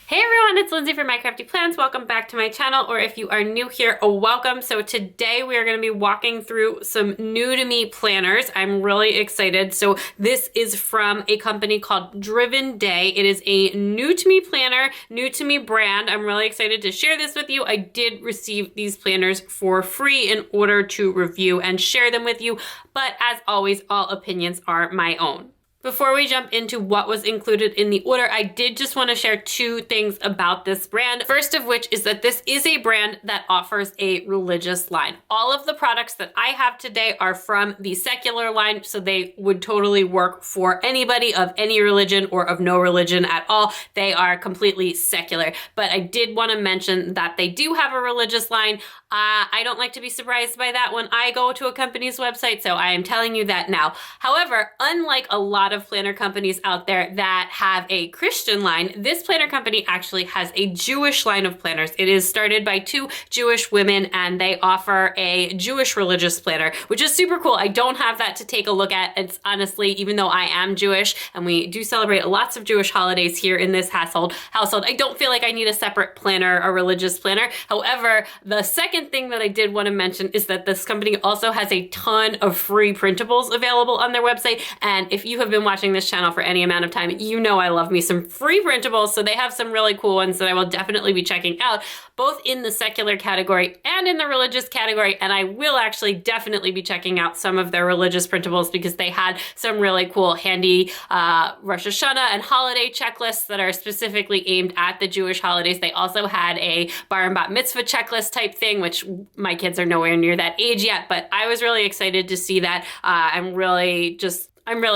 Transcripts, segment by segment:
Hey everyone, it's Lindsay from My Crafty Plans. Welcome back to my channel, or if you are new here, welcome. So today we are going to be walking through some new to me planners. I'm really excited. So this is from a company called Driven Day. It is a new to me planner, new to me brand. I'm really excited to share this with you. I did receive these planners for free in order to review and share them with you. But as always, all opinions are my own. Before we jump into what was included in the order, I did just want to share two things about this brand. First of which is that this is a brand that offers a religious line. All of the products that I have today are from the secular line, so they would totally work for anybody of any religion or of no religion at all. They are completely secular. But I did want to mention that they do have a religious line. I don't like to be surprised by that when I go to a company's website, so I am telling you that now. However, unlike a lot of planner companies out there that have a Christian line, this planner company actually has a Jewish line of planners. It is started by two Jewish women and they offer a Jewish religious planner, which is super cool. I don't have that to take a look at. It's honestly, even though I am Jewish and we do celebrate lots of Jewish holidays here in this household, I don't feel like I need a separate planner, a religious planner. However, the second thing that I did want to mention is that this company also has a ton of free printables available on their website. And if you have been watching this channel for any amount of time, you know I love me some free printables. So they have some really cool ones that I will definitely be checking out, both in the secular category and in the religious category. And I will actually definitely be checking out some of their religious printables because they had some really cool handy Rosh Hashanah and holiday checklists that are specifically aimed at the Jewish holidays. They also had a bar and bat mitzvah checklist type thing, which my kids are nowhere near that age yet, but I was really excited to see that. I'm really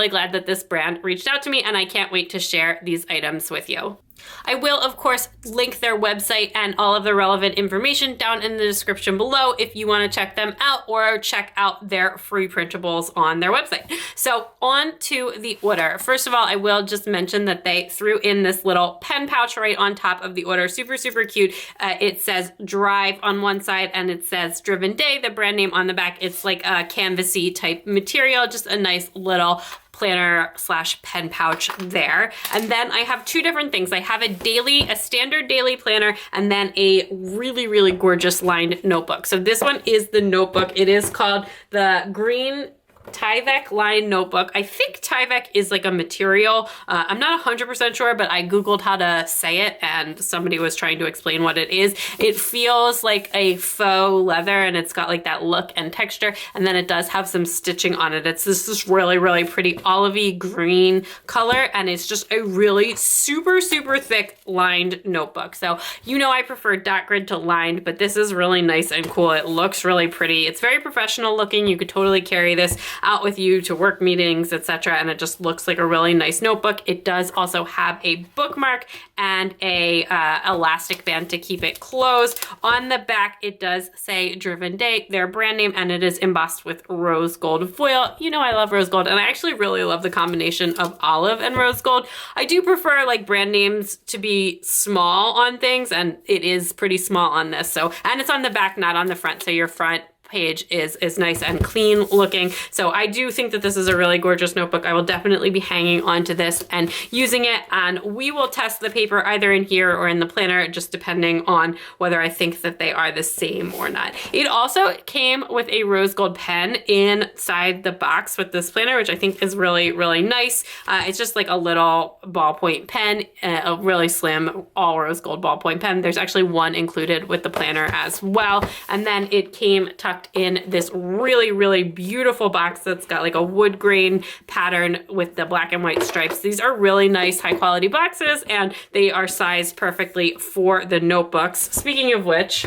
glad that this brand reached out to me and I can't wait to share these items with you. I will, of course, link their website and all of the relevant information down in the description below if you want to check them out or check out their free printables on their website. So on to the order. First of all, I will just mention that they threw in this little pen pouch right on top of the order. Super, super cute. It says Drive on one side and it says Driven Day, the brand name on the back. It's like a canvasy type material, just a nice little planner slash pen pouch there. And then I have two different things. I have a standard daily planner and then a really, really gorgeous lined notebook. So this one is the notebook. It is called the green Tyvek line notebook. I think Tyvek is like a material. I'm not 100% sure, but I Googled how to say it and somebody was trying to explain what it is. It feels like a faux leather and it's got like that look and texture. And then it does have some stitching on it. It's this really, really pretty olivey green color. And it's just a really super, super thick lined notebook. So, you know, I prefer dot grid to lined, but this is really nice and cool. It looks really pretty. It's very professional looking. You could totally carry this out with you to work meetings, etc. And it just looks like a really nice notebook. It does also have a bookmark and a elastic band to keep it closed. On the back, it does say Driven Day, their brand name, and it is embossed with rose gold foil. You know I love rose gold, and I actually really love the combination of olive and rose gold. I do prefer like brand names to be small on things, and it is pretty small on this. So, and it's on the back, not on the front. So your front page is nice and clean looking. So I do think that this is a really gorgeous notebook. I will definitely be hanging on to this and using it, and we will test the paper either in here or in the planner, just depending on whether I think that they are the same or not. It also came with a rose gold pen inside the box with this planner, which I think is really, really nice. It's just like a little ballpoint pen, a really slim all rose gold ballpoint pen. There's actually one included with the planner as well. And then it came tucked in this really, really beautiful box that's got like a wood grain pattern with the black and white stripes. These are really nice, high quality boxes, and they are sized perfectly for the notebooks. Speaking of which,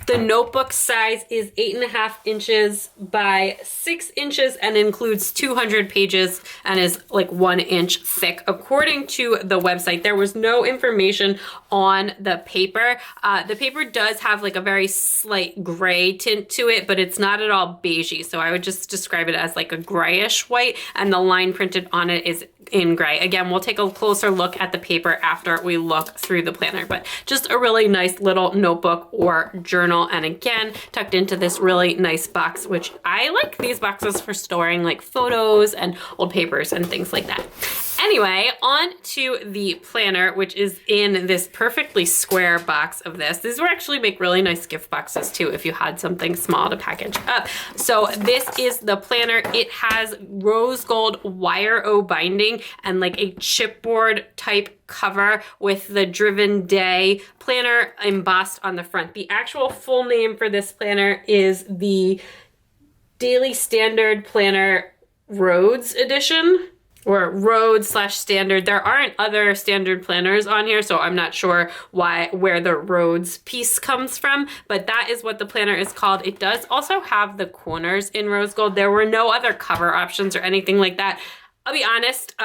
the notebook size is 8.5 inches by 6 inches and includes 200 pages and is like 1 inch thick. According to the website, there was no information on the paper. The paper does have like a very slight gray tint to it, but it's not at all beigey. So I would just describe it as like a grayish white, and the line printed on it is in gray. Again, we'll take a closer look at the paper after we look through the planner, but just a really nice little notebook or journal. And again, tucked into this really nice box, which I like these boxes for storing like photos and old papers and things like that. Anyway, on to the planner, which is in this perfectly square box of this. These would actually make really nice gift boxes too if you had something small to package up. So this is the planner. It has rose gold wire O binding and like a chipboard type cover with the Driven Day planner embossed on the front. The actual full name for this planner is the Daily Standard Planner Rhodes Edition, or Rhodes/Standard. There aren't other standard planners on here, so I'm not sure where the Rhodes piece comes from, but that is what the planner is called. It does also have the corners in rose gold. There were no other cover options or anything like that. I'll be honest,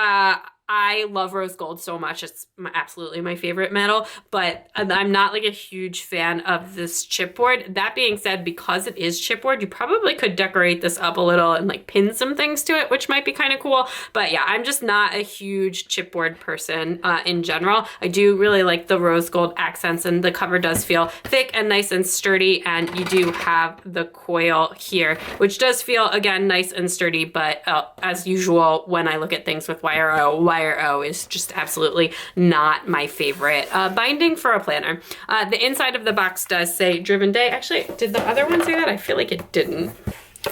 I love rose gold so much. It's absolutely my favorite metal, but I'm not like a huge fan of this chipboard. That being said, because it is chipboard, you probably could decorate this up a little and like pin some things to it, which might be kind of cool. But yeah, I'm just not a huge chipboard person in general. I do really like the rose gold accents, and the cover does feel thick and nice and sturdy, and you do have the coil here, which does feel, again, nice and sturdy, but as usual, when I look at things with wire O is just absolutely not my favorite binding for a planner. The inside of the box does say Driven Day. Actually, did the other one say that? I feel like it didn't.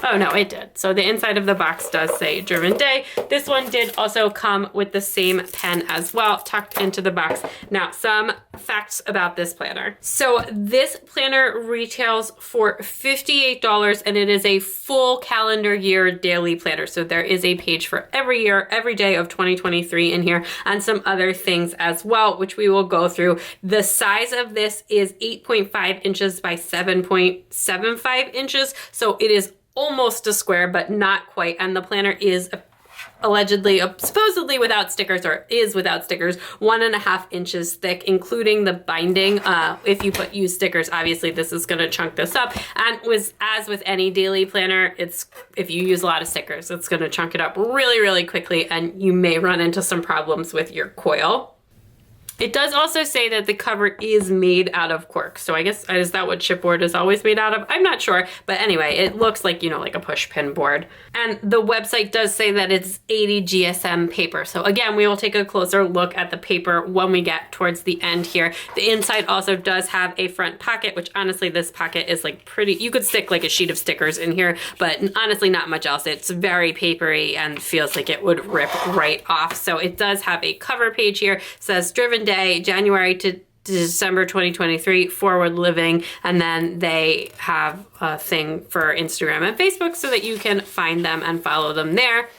Oh no, it did. So the inside of the box does say Driven Day. This one did also come with the same pen as well, tucked into the box. Now, some facts about this planner. So this planner retails for $58, and it is a full calendar year daily planner. So there is a page for every year, every day of 2023 in here, and some other things as well, which we will go through. The size of this is 8.5 inches by 7.75 inches. So it is almost a square, but not quite. And the planner is supposedly without stickers, or is without stickers, 1.5 inches thick, including the binding. If you use stickers, obviously this is gonna chunk this up. And as with any daily planner, if you use a lot of stickers, it's gonna chunk it up really, really quickly, and you may run into some problems with your coil. It does also say that the cover is made out of cork. So I guess, is that what chipboard is always made out of? I'm not sure. But anyway, it looks like, like a push pin board. And the website does say that it's 80 GSM paper. So again, we will take a closer look at the paper when we get towards the end here. The inside also does have a front pocket, which honestly, this pocket is like pretty, you could stick like a sheet of stickers in here, but honestly, not much else. It's very papery and feels like it would rip right off. So it does have a cover page here. It says Driven Day, January to December 2023, forward living, and then they have a thing for Instagram and Facebook so that you can find them and follow them there.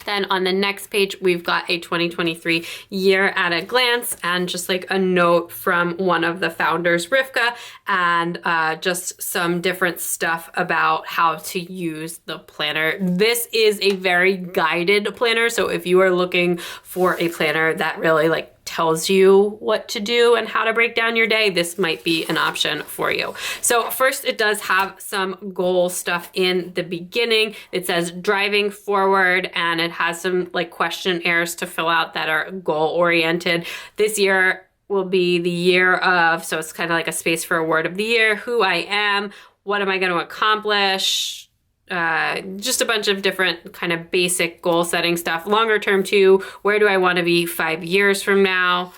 Then on the next page, we've got a 2023 year at a glance, and just like a note from one of the founders, Rivka, and just some different stuff about how to use the planner. This is a very guided planner. So if you are looking for a planner that really tells you what to do and how to break down your day, this might be an option for you. So first, it does have some goal stuff in the beginning. It says driving forward, and it has some questionnaires to fill out that are goal oriented. This year will be the year of, so it's kind of like a space for a word of the year, who I am, what am I going to accomplish, just a bunch of different kind of basic goal setting stuff. Longer term too, where do I want to be 5 years from now?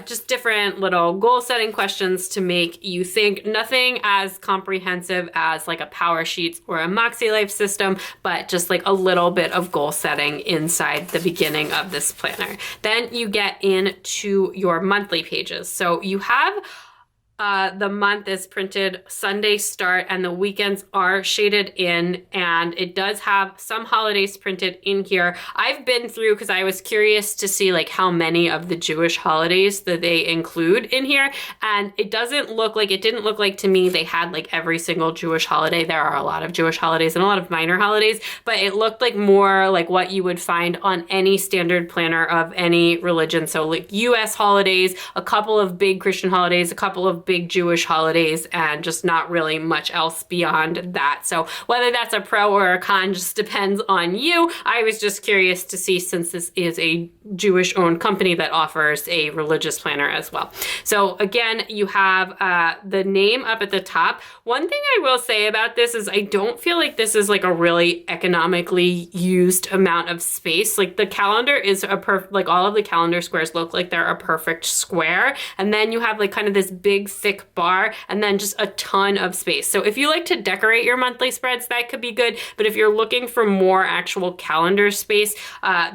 Just different little goal setting questions to make you think. Nothing as comprehensive as like a Power Sheets or a Moxie Life system, but just like a little bit of goal setting inside the beginning of this planner. Then you get into your monthly pages. So you have the month is printed Sunday start, and the weekends are shaded in, and it does have some holidays printed in here. I've been through because I was curious to see how many of the Jewish holidays that they include in here, and it didn't look like to me they had every single Jewish holiday. There are a lot of Jewish holidays and a lot of minor holidays, but it looked like more like what you would find on any standard planner of any religion. So US holidays, a couple of big Christian holidays, a couple of big Jewish holidays and just not really much else beyond that. So whether that's a pro or a con just depends on you. I was just curious to see, since this is a Jewish owned company that offers a religious planner as well. So again, you have the name up at the top. One thing I will say about this is I don't feel like this is like a really economically used amount of space. Like the calendar is like all of the calendar squares look like they're a perfect square. And then you have like kind of this big thick bar and then just a ton of space. So if you like to decorate your monthly spreads, that could be good. But if you're looking for more actual calendar space,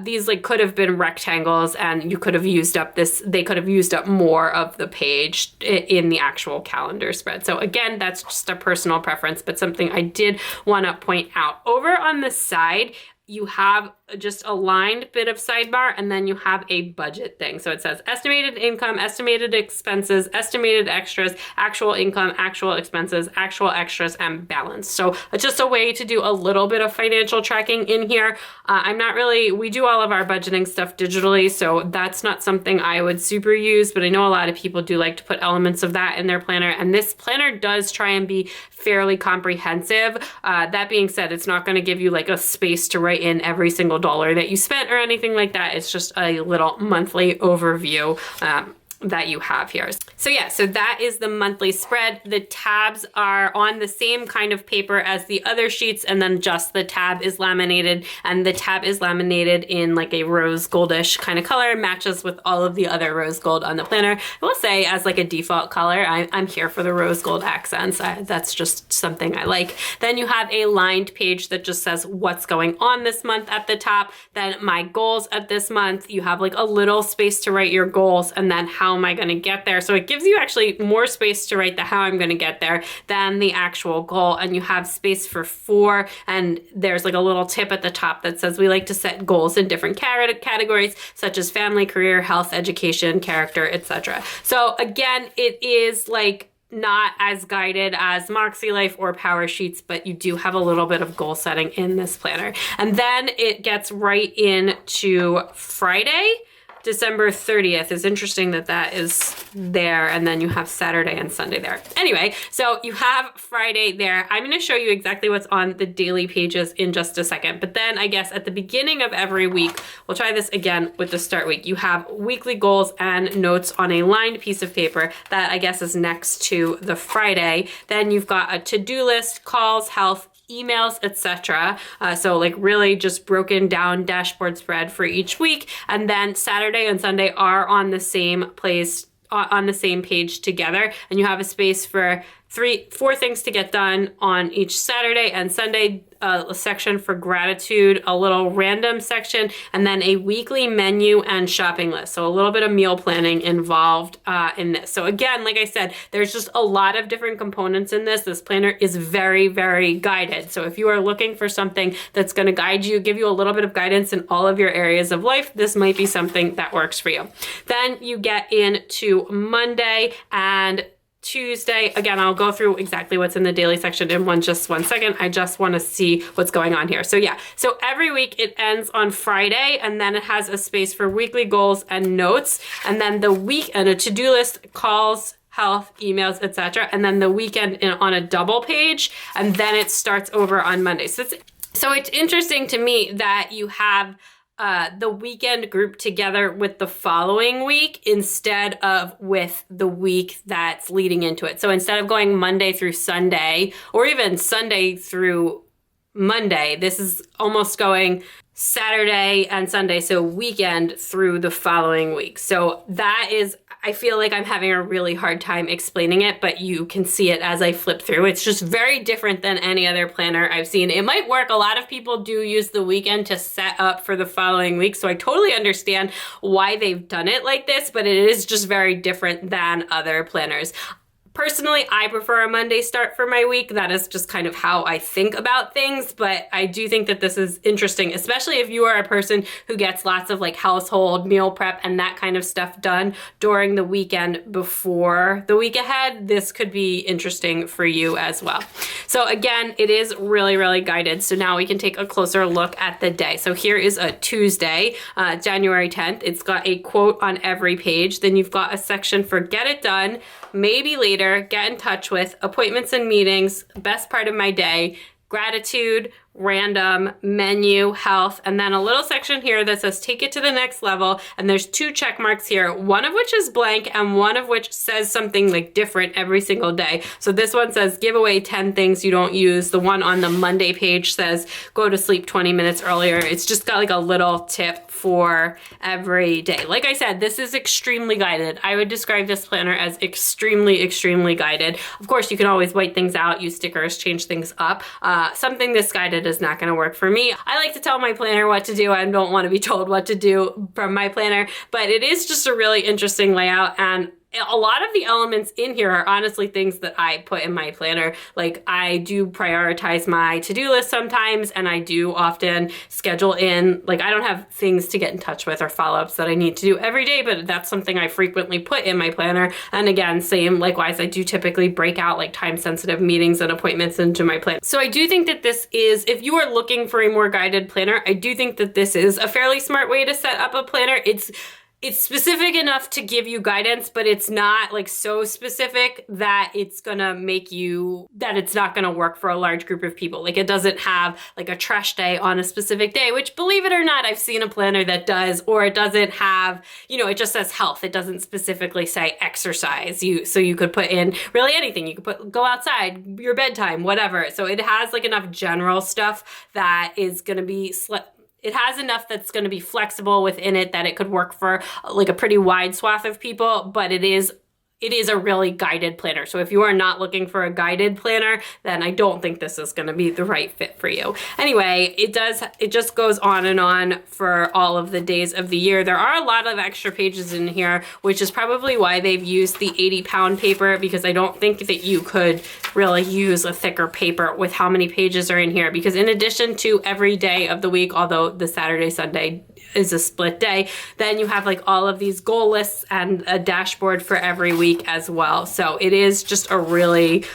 these like could have been rectangles and you could have used up they could have used up more of the page in the actual calendar spread. So again, that's just a personal preference, but something I did want to point out. Over on the side, you have just a lined bit of sidebar, and then you have a budget thing. So it says estimated income, estimated expenses, estimated extras, actual income, actual expenses, actual extras, and balance. So it's just a way to do a little bit of financial tracking in here. We do all of our budgeting stuff digitally, so that's not something I would super use, but I know a lot of people do like to put elements of that in their planner, and this planner does try and be fairly comprehensive. That being said, it's not going to give you like a space to write in every single dollar that you spent or anything like that. It's just a little monthly overview that you have here. So yeah, so that is the monthly spread. The tabs are on the same kind of paper as the other sheets, and then just the tab is laminated, and the tab is laminated in like a rose goldish kind of color, matches with all of the other rose gold on the planner. I will say, as like a default color, I'm here for the rose gold accents. That's just something I like. Then you have a lined page that just says what's going on this month at the top. Then my goals at this month, you have like a little space to write your goals, and then how am I going to get there? So it gives you actually more space to write the how I'm going to get there than the actual goal. And you have space for 4. And there's like a little tip at the top that says we like to set goals in different categories, such as family, career, health, education, character, etc. So again, it is like not as guided as Moxie Life or Power Sheets, but you do have a little bit of goal setting in this planner. And then it gets right into Friday, December 30th. Is interesting that that is there, and then you have Saturday and Sunday there. Anyway, so you have Friday there. I'm going to show you exactly what's on the daily pages in just a second, but then I guess at the beginning of every week, we'll try this again with the start week. You have weekly goals and notes on a lined piece of paper that I guess is next to the Friday. Then you've got a to-do list, calls, health, emails, etc. So like really just broken down dashboard spread for each week. And then Saturday and Sunday are on the same place, on the same page together. And you have a space for 4 things to get done on each Saturday and Sunday, a section for gratitude, a little random section, and then a weekly menu and shopping list. So a little bit of meal planning involved in this. So again, like I said, there's just a lot of different components in this. This planner is very, very guided. So if you are looking for something that's going to guide you, give you a little bit of guidance in all of your areas of life, this might be something that works for you. Then you get into Monday and Tuesday. Again, I'll go through exactly what's in the daily section in just one second. I just want to see what's going on here. So yeah, so every week it ends on Friday, and then it has a space for weekly goals and notes, and then the week and a to-do list, calls, health, emails, etc. And then the weekend on a double page, and then it starts over on Monday. So it's interesting to me that you have the weekend group together with the following week instead of with the week that's leading into it. So instead of going Monday through Sunday, or even Sunday through Monday, this is almost going Saturday and Sunday, so weekend through the following week. So that is, I feel like I'm having a really hard time explaining it, but you can see it as I flip through. It's just very different than any other planner I've seen. It might work. A lot of people do use the weekend to set up for the following week, so I totally understand why they've done it like this, but it is just very different than other planners. Personally, I prefer a Monday start for my week. That is just kind of how I think about things, but I do think that this is interesting, especially if you are a person who gets lots of like household meal prep and that kind of stuff done during the weekend before the week ahead. This could be interesting for you as well. So again, it is really, really guided. So now we can take a closer look at the day. So here is a Tuesday, January 10th. It's got a quote on every page. Then you've got a section for get it done, maybe later, later, get in touch with, appointments and meetings, best part of my day, gratitude, random, menu, health, and then a little section here that says take it to the next level. And there's 2 check marks here, one of which is blank and one of which says something like different every single day. So this one says give away 10 things you don't use. The one on the Monday page says go to sleep 20 minutes earlier. It's just got like a little tip for every day. Like I said, this is extremely guided. I would describe this planner as extremely, extremely guided. Of course, you can always white things out, use stickers, change things up. Something this guided is not going to work for me. I like to tell my planner what to do. I don't want to be told what to do from my planner, but it is just a really interesting layout, and a lot of the elements in here are honestly things that I put in my planner. Like I do prioritize my to-do list sometimes, and I do often schedule in, like I don't have things to get in touch with or follow-ups that I need to do every day, but that's something I frequently put in my planner. And again, same, likewise, I do typically break out like time-sensitive meetings and appointments into my plan. So I do think that this is, if you are looking for a more guided planner, I do think that this is a fairly smart way to set up a planner. It's specific enough to give you guidance, but it's not like so specific that it's gonna make you, that it's not gonna work for a large group of people. Like it doesn't have like a trash day on a specific day, which believe it or not, I've seen a planner that does, or it doesn't have, you know, it just says health. It doesn't specifically say exercise. So you could put in really anything. You could put go outside, your bedtime, whatever. So it has like enough general stuff that is gonna be it has enough that's going to be flexible within it that it could work for like a pretty wide swath of people, but it is a really guided planner. So if you are not looking for a guided planner, then I don't think this is going to be the right fit for you. Anyway, it just goes on and on for all of the days of the year. There are a lot of extra pages in here, which is probably why they've used the 80-pound paper, because I don't think that you could really use a thicker paper with how many pages are in here. Because in addition to every day of the week, although the Saturday, Sunday is a split day, then you have like all of these goal lists and a dashboard for every week as well. So it is just a really,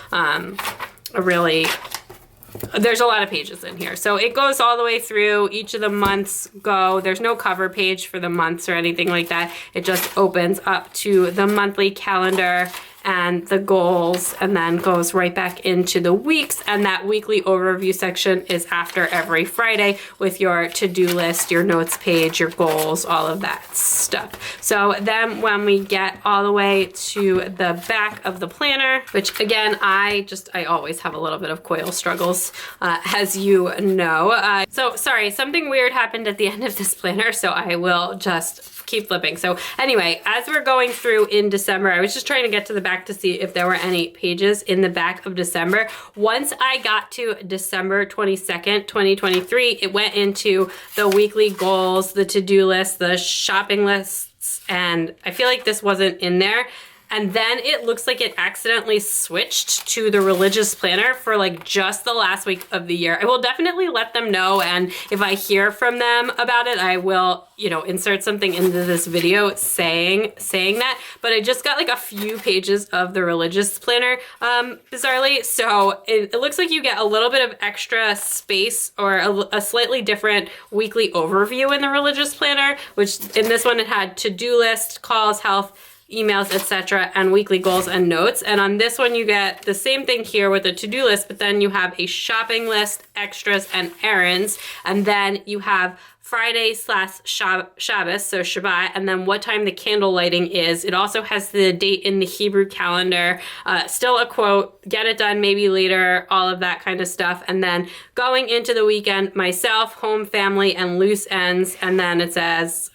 there's a lot of pages in here. So it goes all the way through. Each of the months there's no cover page for the months or anything like that. It just opens up to the monthly calendar and the goals, and then goes right back into the weeks. And that weekly overview section is after every Friday with your to-do list, your notes page, your goals, all of that stuff. So then when we get all the way to the back of the planner, which again, I always have a little bit of coil struggles, as you know. So sorry, something weird happened at the end of this planner, so I will just keep flipping. So anyway, as we're going through in December, I was just trying to get to the back to see if there were any pages in the back of December. Once I got to December 22nd, 2023, it went into the weekly goals, the to-do list, the shopping lists, and I feel like this wasn't in there. And then it looks like it accidentally switched to the religious planner for like just the last week of the year. I will definitely let them know, and if I hear from them about it, I will, you know, insert something into this video saying that. But I just got like a few pages of the religious planner, bizarrely. So it looks like you get a little bit of extra space or a slightly different weekly overview in the religious planner, which in this one it had to-do list, calls, health, emails, etc., and weekly goals and notes. And on this one, you get the same thing here with a to-do list, but then you have a shopping list, extras, and errands. And then you have Friday / Shabbos, so Shabbat, and then what time the candle lighting is. It also has the date in the Hebrew calendar, still a quote, get it done maybe later, all of that kind of stuff. And then going into the weekend, myself, home, family, and loose ends. And then it says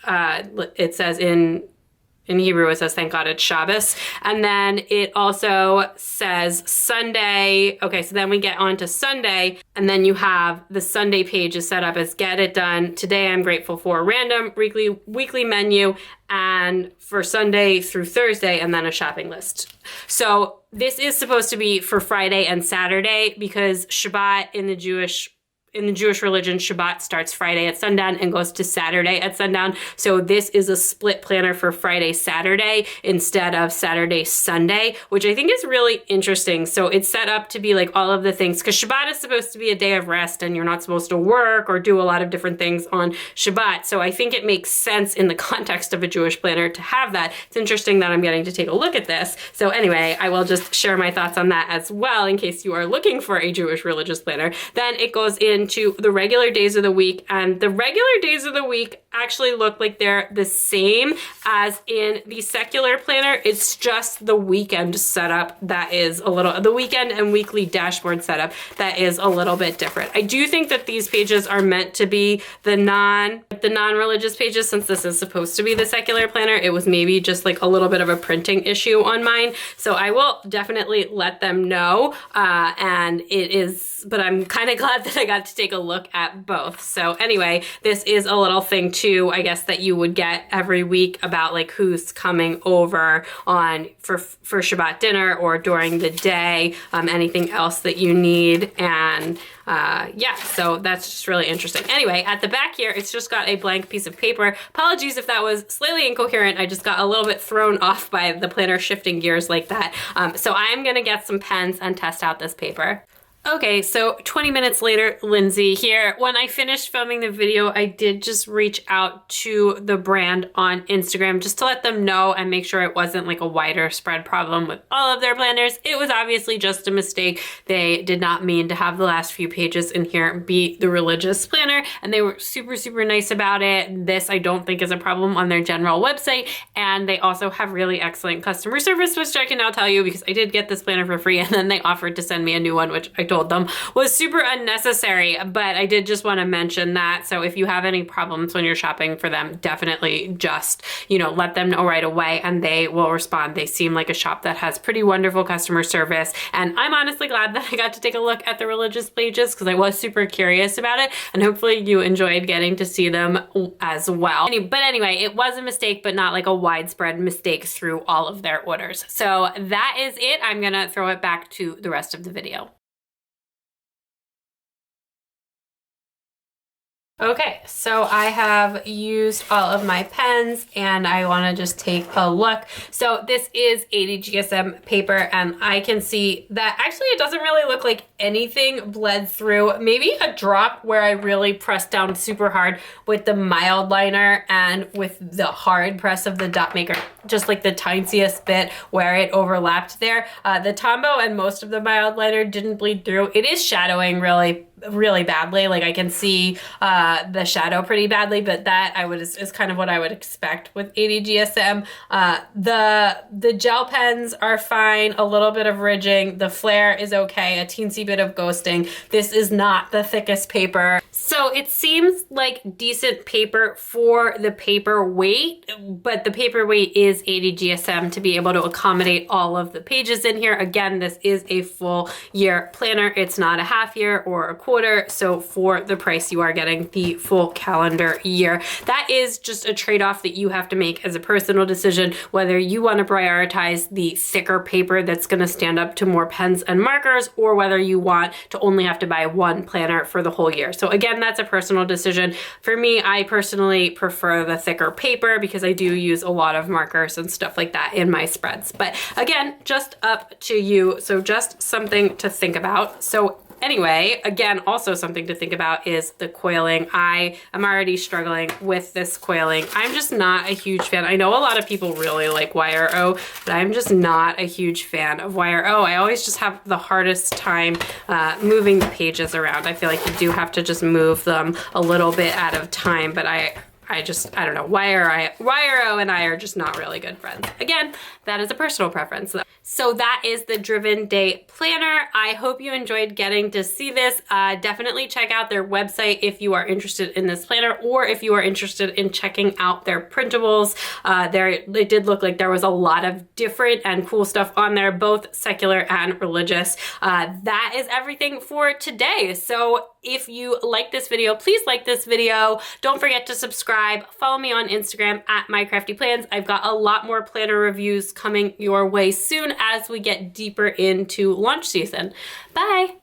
in Hebrew, it says, thank God it's Shabbos. And then it also says Sunday. Okay, so then we get on to Sunday, and then you have the Sunday page is set up as get it done. Today I'm grateful for random weekly menu, and for Sunday through Thursday, and then a shopping list. So this is supposed to be for Friday and Saturday, because Shabbat in the Jewish in the Jewish religion, Shabbat starts Friday at sundown and goes to Saturday at sundown. So this is a split planner for Friday, Saturday instead of Saturday, Sunday, which I think is really interesting. So it's set up to be like all of the things, because Shabbat is supposed to be a day of rest and you're not supposed to work or do a lot of different things on Shabbat. So I think it makes sense in the context of a Jewish planner to have that. It's interesting that I'm getting to take a look at this. So anyway, I will just share my thoughts on that as well in case you are looking for a Jewish religious planner. Then it goes into the regular days of the week, and the regular days of the week actually look like they're the same as in the secular planner. It's just the weekend setup that is a little, the weekend and weekly dashboard setup that is a little bit different. I do think that these pages are meant to be the non-religious pages, since this is supposed to be the secular planner. It was maybe just like a little bit of a printing issue on mine. So I will definitely let them know. But I'm kind of glad that I got to take a look at both. So anyway, this is a little thing too, I guess, that you would get every week about like who's coming over on for Shabbat dinner or during the day, anything else that you need. And yeah, so that's just really interesting. Anyway, at the back here, it's just got a blank piece of paper. Apologies if that was slightly incoherent. I just got a little bit thrown off by the planner shifting gears like that. So I'm gonna get some pens and test out this paper. Okay, so 20 minutes later, Lindsay here. When I finished filming the video, I did just reach out to the brand on Instagram just to let them know and make sure it wasn't like a wider spread problem with all of their planners. It was obviously just a mistake. They did not mean to have the last few pages in here be the religious planner, and they were super, super nice about it. This I don't think is a problem on their general website, and they also have really excellent customer service, which I can now tell you because I did get this planner for free, and then they offered to send me a new one, which I told them was super unnecessary, but I did just want to mention that. So if you have any problems when you're shopping for them, definitely just, let them know right away and they will respond. They seem like a shop that has pretty wonderful customer service. And I'm honestly glad that I got to take a look at the religious pages because I was super curious about it. And hopefully you enjoyed getting to see them as well. But anyway, it was a mistake, but not like a widespread mistake through all of their orders. So that is it. I'm going to throw it back to the rest of the video. Okay, so I have used all of my pens and I want to just take a look. So this is 80 GSM paper and I can see that actually it doesn't really look like anything bled through. Maybe a drop where I really pressed down super hard with the mild liner and with the hard press of the dot maker, just like the tiniest bit where it overlapped there. The Tombow and most of the mild liner didn't bleed through. It is shadowing really badly. Like I can see the shadow pretty badly, but that is kind of what I would expect with 80 GSM. The gel pens are fine, a little bit of ridging. The flare is okay, a teensy bit of ghosting. This is not the thickest paper. So it seems like decent paper for the paper weight, but the paper weight is 80 GSM to be able to accommodate all of the pages in here. Again, this is a full year planner. It's not a half year or a quarter. So for the price, you are getting the full calendar year. That is just a trade-off that you have to make as a personal decision, whether you want to prioritize the thicker paper that's going to stand up to more pens and markers, or whether you want to only have to buy one planner for the whole year. So again, that's a personal decision. For me, I personally prefer the thicker paper because I do use a lot of markers and stuff like that in my spreads. But again, just up to you. So just something to think about. So anyway, again, also something to think about is the coiling. I am already struggling with this coiling. I'm just not a huge fan. I know a lot of people really like Wire O, but I'm just not a huge fan of Wire O. I always just have the hardest time moving the pages around. I feel like you do have to just move them a little bit at a time, but I don't know, Wire O and I are just not really good friends. Again, that is a personal preference. So that is the Driven Day Planner. I hope you enjoyed getting to see this. Definitely check out their website if you are interested in this planner, or if you are interested in checking out their printables. It did look like there was a lot of different and cool stuff on there, both secular and religious. That is everything for today. So if you like this video, please like this video. Don't forget to subscribe. Follow me on Instagram at MyCraftyPlans. I've got a lot more planner reviews coming your way soon as we get deeper into launch season. Bye.